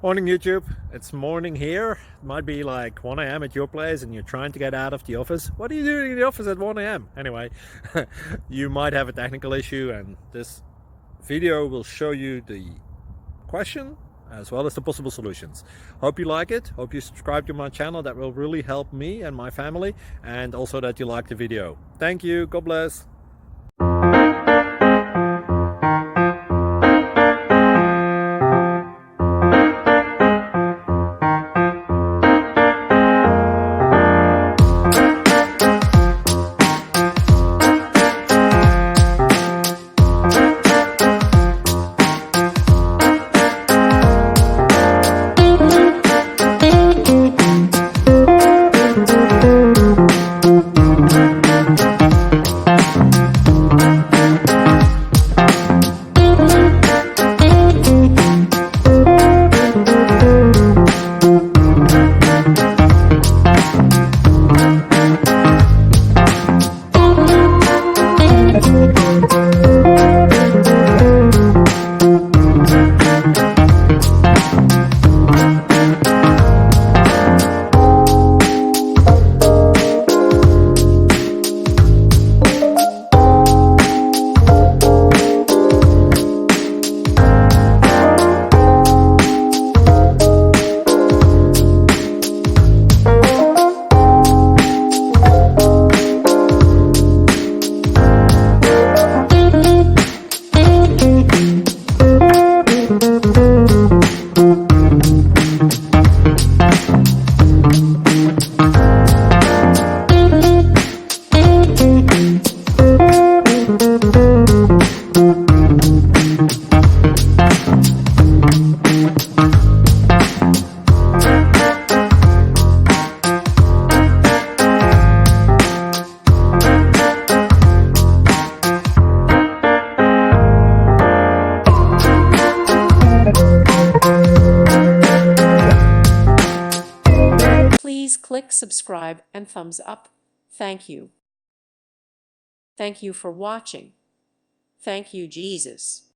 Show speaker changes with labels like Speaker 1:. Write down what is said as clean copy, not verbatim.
Speaker 1: Morning YouTube, it's morning here. It might be like 1 a.m. at your place and you're trying to get out of the office. What are you doing in the office at 1 a.m.? Anyway, you might have a technical issue and this video will show you the question as well as the possible solutions. Hope you like it, hope you subscribe to my channel. That will really help me and my family, and also that you like the video. Thank you, God bless.
Speaker 2: Please click subscribe and thumbs up. Thank you. Thank you for watching. Thank you, Jesus.